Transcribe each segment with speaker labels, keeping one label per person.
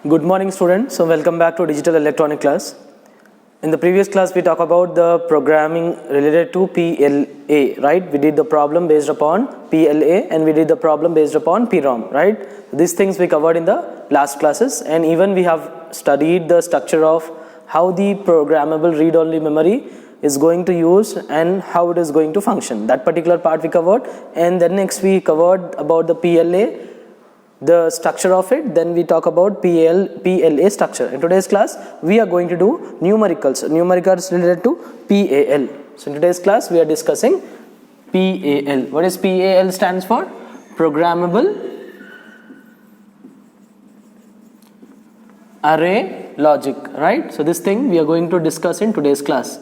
Speaker 1: Good morning students, so welcome back to digital electronic class. In the previous class we talked about the programming related to PLA, right? We did the problem based upon PLA and we did the problem based upon PROM, right? These things we covered in the last classes, and even we have studied the structure of how the programmable read-only memory is going to use and how it is going to function. That particular part we covered, and then next we covered about the PLA, the structure of it, then we talk about PLA structure. In today's class we are going to do numericals related to PAL. So in today's class we are discussing PAL. What is PAL stands for? Programmable array logic, right? So this thing we are going to discuss in today's class.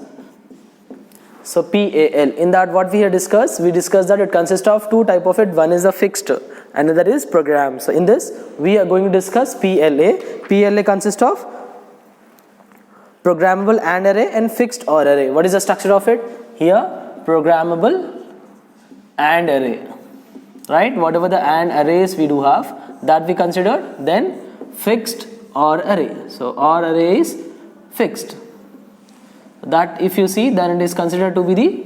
Speaker 1: So PAL, in that what we have discussed, we discussed that it consists of two type of it. One is a fixed and another is program. So in this we are going to discuss PLA. PLA consists of programmable AND array and fixed OR array. What is the structure of it? Here programmable AND array, right? Whatever the AND arrays we do have, that we consider. Then fixed OR array. So OR array is fixed. That if you see, then it is considered to be the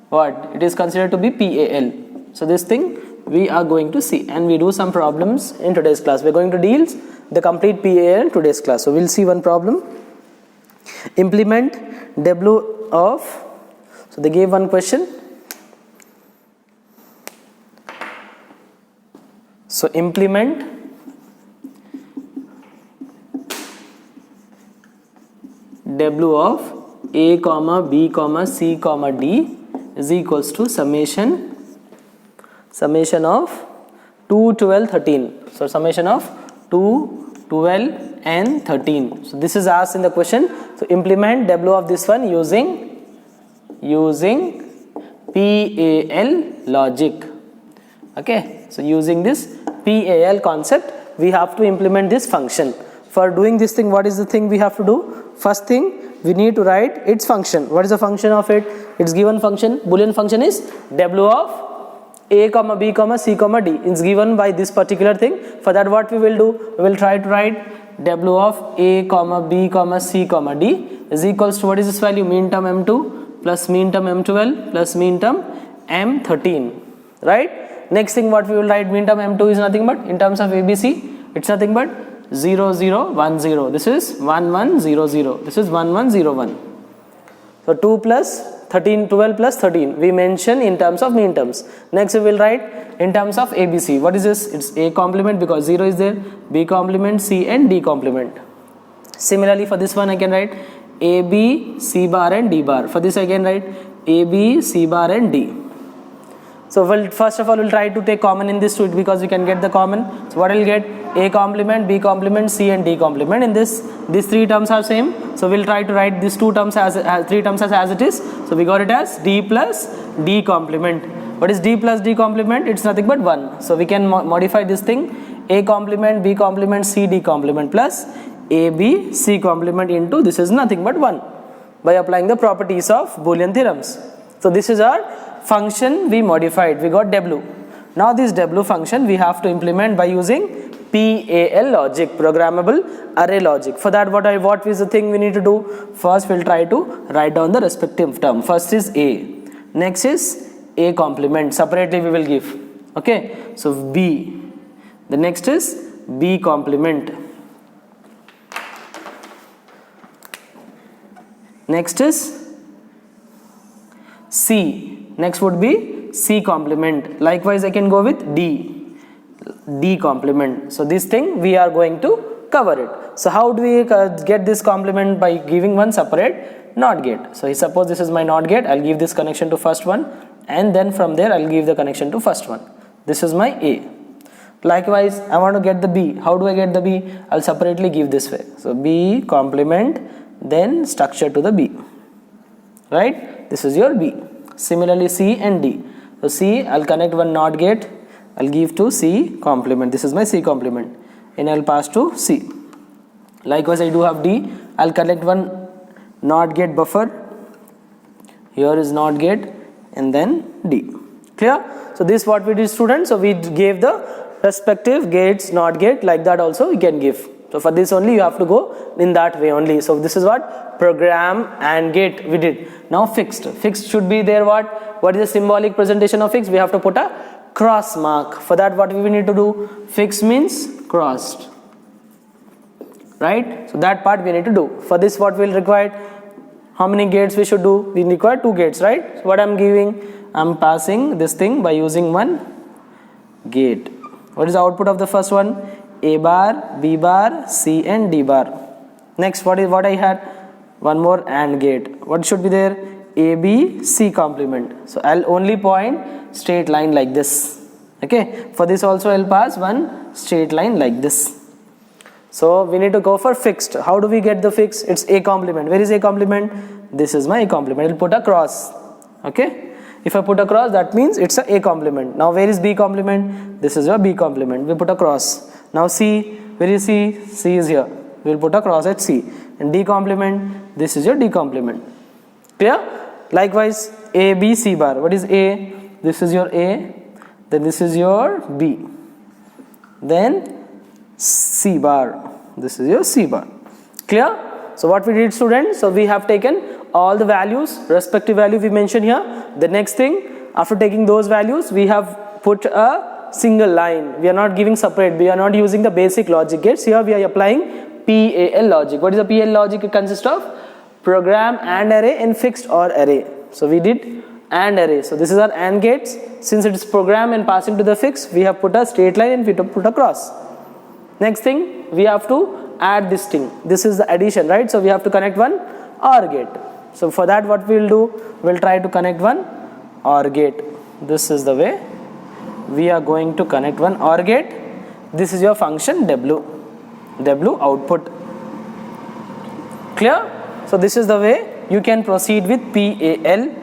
Speaker 1: what? It is considered to be PAL. So this thing we are going to see, and we do some problems in today's class. We are going to deal the complete PAL in today's class. So we'll see one problem. Implement W of, so they gave one question. So implement W of A comma B comma C comma D is equals to summation of 2, 12, 13. So summation of 2, 12 and 13. So this is asked in the question. So implement W of this one using PAL logic. Okay, so using this PAL concept we have to implement this function. For doing this thing, what is the thing we have to do? First thing, we need to write its function. What is the function of it? Its given function, Boolean function is W of A comma B comma C comma D is given by this particular thing. For that what we will do? We will try to write W of A comma B comma C comma D is equals to, what is this value? Mean term M2 plus mean term M12 plus mean term M13, right? Next thing what we will write, mean term M2 is nothing but, in terms of ABC, it's nothing but 0, 0, 1, 0. This is 1, 1, 0, 0. This is 1, 1, 0, 1. So 2 plus 13, 12 plus 13 we mention in terms of mean terms. Next we will write in terms of ABC. What is this? It's A complement because 0 is there, B complement, C and D complement. Similarly for this one I can write AB, C bar and D bar. For this I can write AB, C bar and D. So we'll, first of all we'll try to take common in this suite because we can get the common. So what I'll get? A complement, B complement, C and D complement. In this, these three terms are same. So we'll try to write these two terms as three terms as it is. So we got it as D plus D complement. What is D plus D complement? It's nothing but 1. So we can modify this thing. A complement, B complement, C D complement plus A B C complement into, this is nothing but 1 by applying the properties of Boolean theorems. So this is our function we modified. We got W. Now this W function we have to implement by using PAL logic, programmable array logic. For that what is the thing we need to do? First we'll try to write down the respective term. First is A, next is A complement, separately we will give. Okay, so B, the next is B complement, next is C, next would be C complement. Likewise I can go with D complement. So this thing we are going to cover it. So how do we get this complement? By giving one separate NOT gate. So suppose this is my NOT gate, I'll give this connection to first one, and then from there I'll give the connection to first one. This is my A. Likewise I want to get the B. How do I get the B? I'll separately give this way. So B complement, then structure to the B, right? This is your B. Similarly C and D. So C, I'll connect one NOT gate, I'll give to C complement. This is my C complement, and I'll pass to C. Likewise I do have D, I'll connect one NOT gate buffer. Here is NOT gate and then D. Clear? So this is what we did, students. So we gave the respective gates, NOT gate, like that also we can give. So for this only you have to go in that way only. So this is what program and gate we did. Now fixed. Fixed should be there what? What is the symbolic presentation of fixed? We have to put a cross mark. For that what we need to do? Fixed means crossed. Right? So that part we need to do. For this what we will require? How many gates we should do? We require 2 gates, right? So what I'm giving? I'm passing this thing by using one gate. What is the output of the first one? A bar, B bar, C and D bar. Next what I had? One more AND gate. What should be there? A, B, C complement. So I'll only point straight line like this. Okay. For this also I'll pass one straight line like this. So we need to go for fixed. How do we get the fixed? It's A complement. Where is A complement? This is my A complement. I'll put a cross. Okay. If I put a cross, that means it's a A complement. Now where is B complement? This is your B complement. We put a cross. Now C, where is C? C is here. We will put a cross at C. And D complement, this is your D complement. Clear? Likewise, A, B, C bar. What is A? This is your A. Then this is your B. Then C bar. This is your C bar. Clear? So what we did, students? So we have taken all the values, respective value we mentioned here. The next thing, after taking those values, we have put a single line. We are not giving separate. We are not using the basic logic gates. Here we are applying PAL logic. What is the PAL logic? It consists of program and array and fixed or array. So we did AND array. So this is our AND gates. Since it is program and passing to the fixed, we have put a straight line and we put a cross. Next thing, we have to add this thing. This is the addition, right? So we have to connect one OR gate. So for that what we will do, we will try to connect one OR gate. This is the way we are going to connect one OR gate. This is your function W output. Clear? So this is the way you can proceed with PAL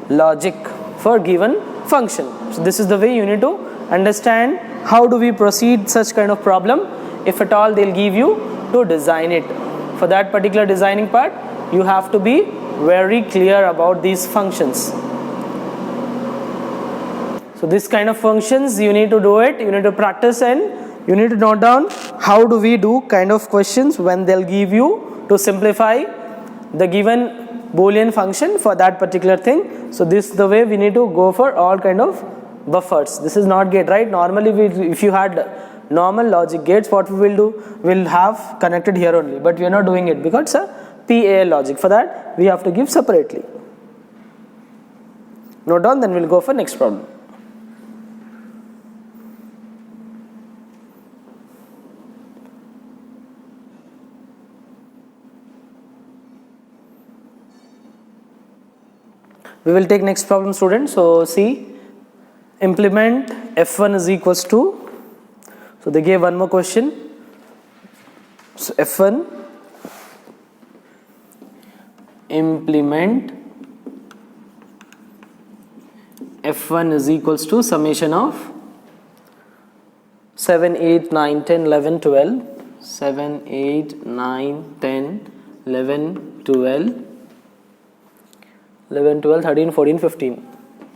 Speaker 1: logic for given function. So this is the way you need to understand how do we proceed such kind of problem. If at all they'll give you to design it. For that particular designing part, you have to be very clear about these functions. So this kind of functions you need to do it, you need to practice and you need to note down how do we do kind of questions when they'll give you to simplify the given Boolean function for that particular thing. So this is the way we need to go for all kind of buffers. This is not gate, right? Normally if you had normal logic gates, what we will do, we'll have connected here only, but we are not doing it because it's a PAL logic. For that we have to give separately. Note down, then we'll go for next problem. We will take next problem, students. So see, implement F1 is equals to, so they gave one more question. So F1 implement F1 is equals to summation of 7, 8, 9, 10, 11, 12, 7, 8, 9, 10, 11, 12, 11, 12, 13, 14, 15.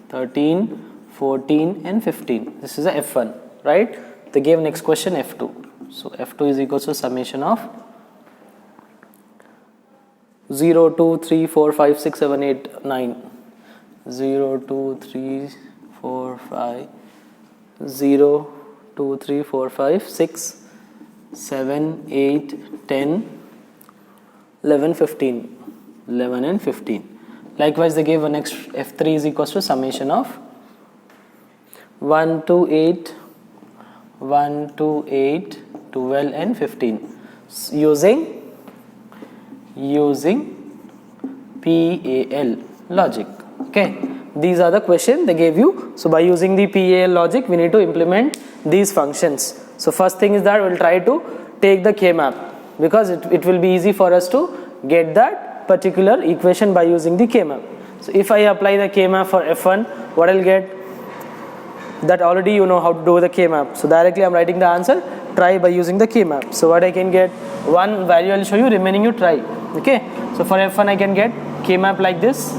Speaker 1: 13, 14 and 15. This is a F1, right? They gave next question F2. So F2 is equals to summation of 0, 2, 3, 4, 5, 6, 7, 8, 9. 0, 2, 3, 4, 5, 0, 2, 3, 4, 5, 6, 7, 8, 10, 11, 15. 11 and 15. Likewise, they gave a next F3 is equals to summation of 1 to 8, 1 to 8, 12 and 15 using PAL logic. Okay, these are the questions they gave you. So by using the PAL logic, we need to implement these functions. So first thing is that we'll try to take the K-map because it will be easy for us to get that particular equation by using the K-map. So if I apply the K-map for F1, what I'll get? That already you know how to do the K-map. So directly I'm writing the answer, try by using the K-map. So what I can get, one value I'll show you, remaining you try. Okay, so for F1 I can get K-map like this.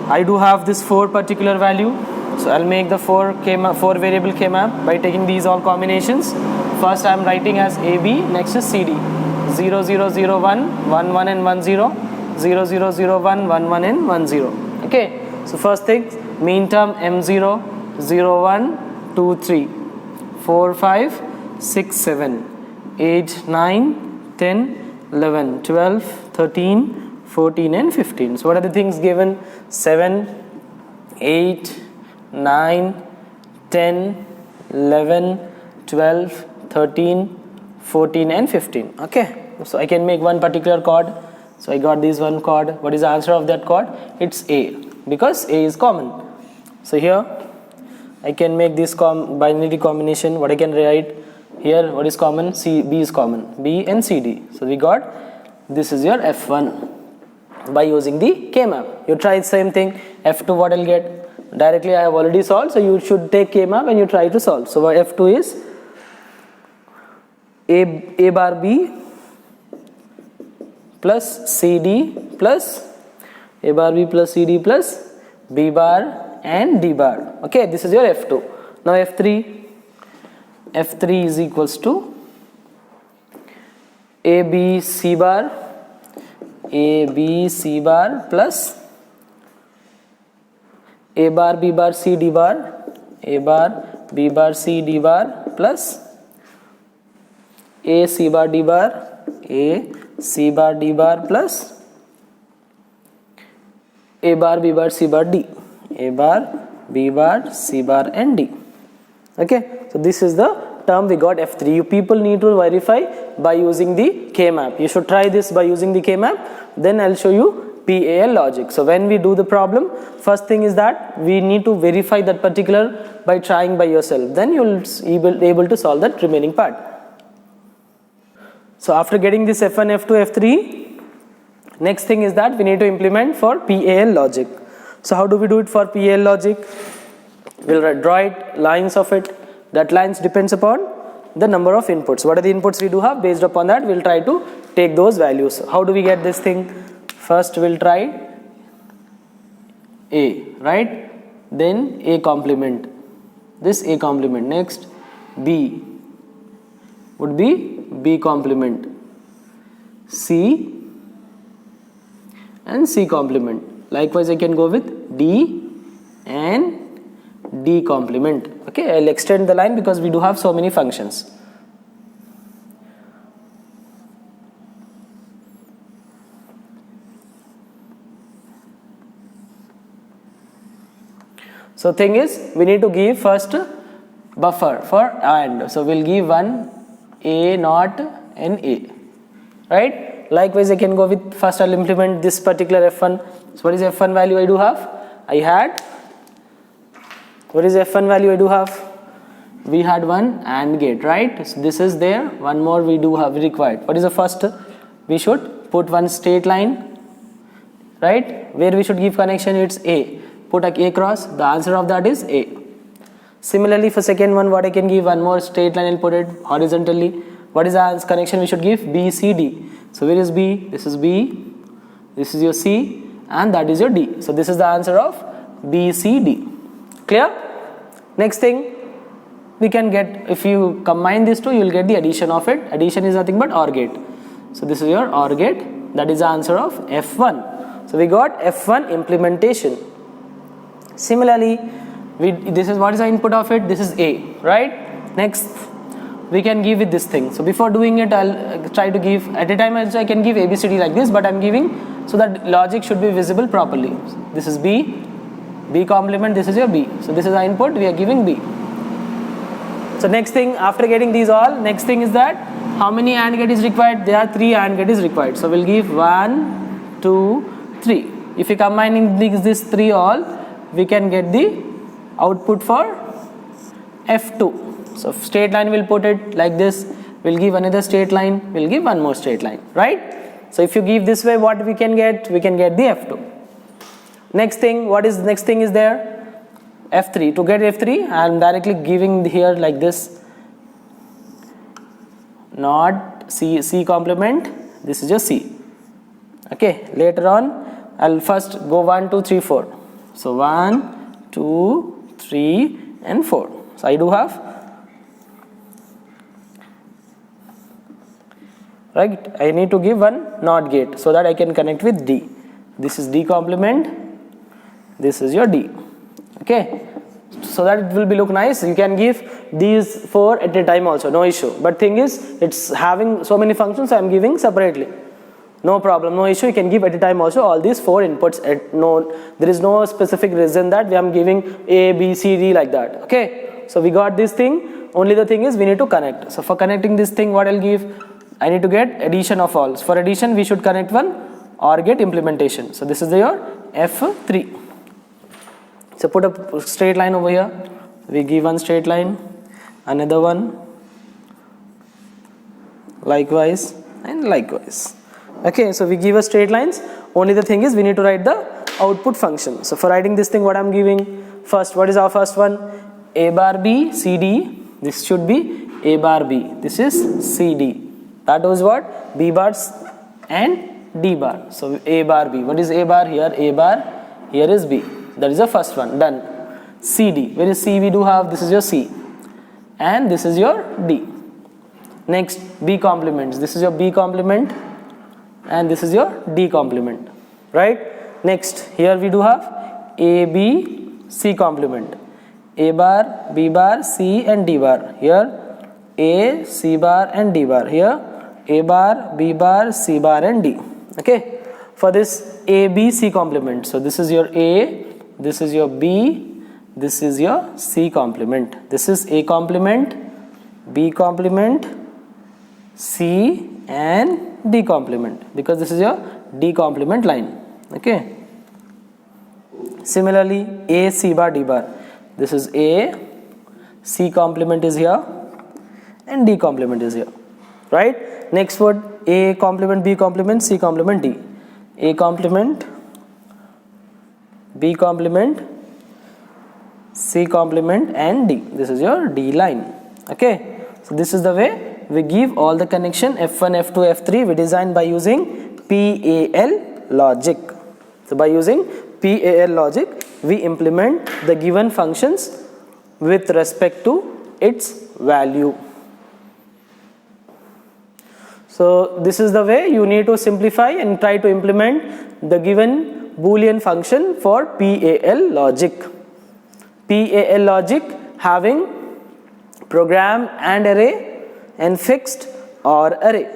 Speaker 1: I do have this 4 particular value. So I'll make the four variable K map by taking these all combinations. First I'm writing as AB, next is CD. 0 0 0 1 1 1 and 1 0, 0 0 0 1 1 1 and 1 0. Okay, so first thing, mean term M0 0 1 2 3 4 5 6 7 8 9 10 11 12 13 14 and 15. So what are the things given? 7 8 9 10 11 12 13 14 and 15. Okay, so I can make one particular chord. So I got this one chord. What is the answer of that chord? It's A, because A is common. So here I can make this binary combination. What I can write here, what is common? B is common, B and CD. So we got, this is your F1 by using the K map. You try the same thing. F2, what I'll get? Directly I have already solved, so you should take K map and you try to solve. So F2 is A bar B plus CD plus A bar B plus CD plus B bar and D bar. Okay, this is your F2. Now F3 is equals to AB C bar plus A bar B bar C D bar, A bar B bar C D bar plus A C bar D bar, A C bar D bar plus A bar B bar C bar D, A bar B bar C bar and D. Okay, so this is the term we got F3. You people need to verify by using the K map. You should try this by using the K map. Then I'll show you PAL logic. So when we do the problem, first thing is that we need to verify that particular by trying by yourself. Then you'll be able to solve that remaining part. So after getting this F1, F2, F3, next thing is that we need to implement for PAL logic. So how do we do it for PAL logic? We'll draw it, lines of it. That lines depends upon the number of inputs. What are the inputs we do have? Based upon that, we'll try to take those values. How do we get this thing? First we'll try A, right? Then A complement. This A complement. Next B would be B complement. C and C complement. Likewise I can go with D and D complement. Okay, I'll extend the line because we do have so many functions. So thing is, we need to give first buffer for AND. So we'll give one A naught and A, right? Likewise I can go with, first I'll implement this particular F1. So what is F1 value I do have? What is F1 value I do have? We had one AND gate, right? So this is there. One more we do have required. What is the first? We should put one straight line, right? Where we should give connection, it's A. Put a A cross. The answer of that is A. Similarly for second one, what I can give, one more straight line and put it horizontally. What is the connection we should give? B, C, D. So where is B? This is B. This is your C. And that is your D. So this is the answer of B, C, D. Clear? Next thing we can get, if you combine these two, you will get the addition of it. Addition is nothing but OR gate. So this is your OR gate. That is the answer of F1. So we got F1 implementation. Similarly, this is what is the input of it? This is A, right? Next we can give it this thing. So before doing it, I'll try to give, at a time I can give ABCD like this, but I'm giving so that logic should be visible properly. This is B, B complement, this is your B. So this is our input, we are giving B. So next thing, after getting these all, next thing is that how many AND gate is required? There are 3 AND gate is required. So we'll give 1, 2, 3. If you combining these 3 all, we can get the output for F2. So straight line we'll put it like this. We'll give another straight line. We'll give one more straight line, right? So if you give this way, what we can get? We can get the F2. Next thing, what is next thing is there? F3. To get F3, I am directly giving here like this. Not C complement. This is just C. Okay. Later on, I'll first go 1, 2, 3, 4. So 1, 2, 3 and 4. So I do have, right, I need to give one NOT gate so that I can connect with D. This is D complement, this is your D. Okay, so that it will be look nice. You can give these 4 at a time also, no issue. But thing is, it's having so many functions, so I am giving separately. No problem, no issue. You can give at a time also all these 4 inputs. There is no specific reason that we are giving A, B, C, D like that. Okay, so we got this thing. Only the thing is we need to connect. So for connecting this thing, what I'll give, I need to get addition of all. For addition, we should connect one OR gate implementation. So this is your F3. So put a straight line over here. We give one straight line, another one, likewise and likewise. Okay, so we give a straight lines. Only the thing is we need to write the output function. So for writing this thing, what I'm giving first, what is our first one? A bar B, C, D. This should be A bar B. This is C, D. That was what? B bars and D bar. So A bar B. What is A bar here? A bar. Here is B. That is the first one. Done. C, D. Where is C? We do have, this is your C. And this is your D. Next, B complements. This is your B complement. And this is your D complement. Right? Next, here we do have A, B, C complement. A bar, B bar, C and D bar. Here, A, C bar and D bar. Here, A bar, B bar, C bar and D. Okay? For this A, B, C complement. So this is your A, this is your B, this is your C complement. This is A complement, B complement, C and D complement, because this is your D complement line. Okay. Similarly, A, C bar, D bar. This is A, C complement is here and D complement is here. Right? Next word, A complement, B complement, C complement, D. A complement, B complement, C complement and D. This is your D line. Okay. So this is the way we give all the connection F1, F2, F3 we design by using PAL logic. So by using PAL logic we implement the given functions with respect to its value. So this is the way you need to simplify and try to implement the given Boolean function for PAL logic. PAL logic having program and array and fixed OR array.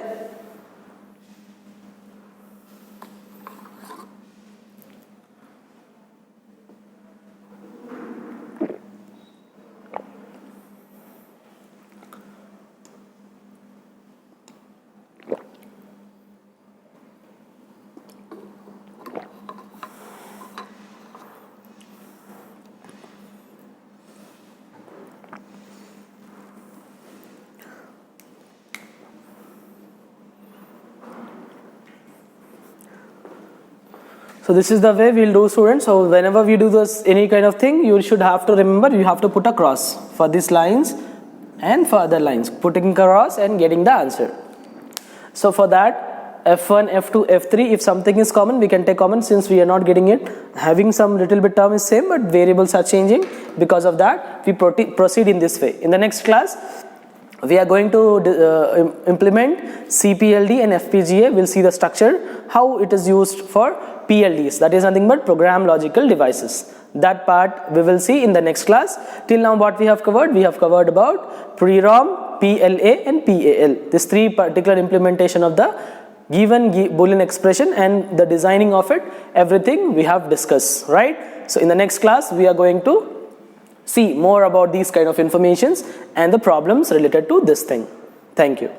Speaker 1: So this is the way we'll do, students. So whenever we do this any kind of thing, you should have to remember you have to put a cross for these lines and for other lines, putting cross and getting the answer. So for that F1, F2, F3, if something is common we can take common, since we are not getting it. Having some little bit term is same but variables are changing, because of that we proceed in this way. In the next class we are going to implement CPLD and FPGA. We'll see the structure, how it is used for PLDs, that is nothing but program logical devices. That part we will see in the next class. Till now what we have covered? We have covered about pre-ROM, PLA and PAL. These three particular implementation of the given Boolean expression and the designing of it, everything we have discussed, right? So in the next class we are going to see more about these kind of informations and the problems related to this thing. Thank you.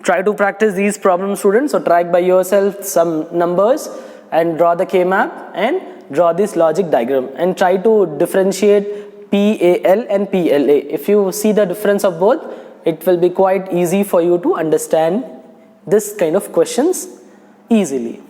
Speaker 1: Try to practice these problems, students. So track by yourself some numbers and draw the K-map and draw this logic diagram and try to differentiate PAL and PLA. If you see the difference of both, it will be quite easy for you to understand this kind of questions easily.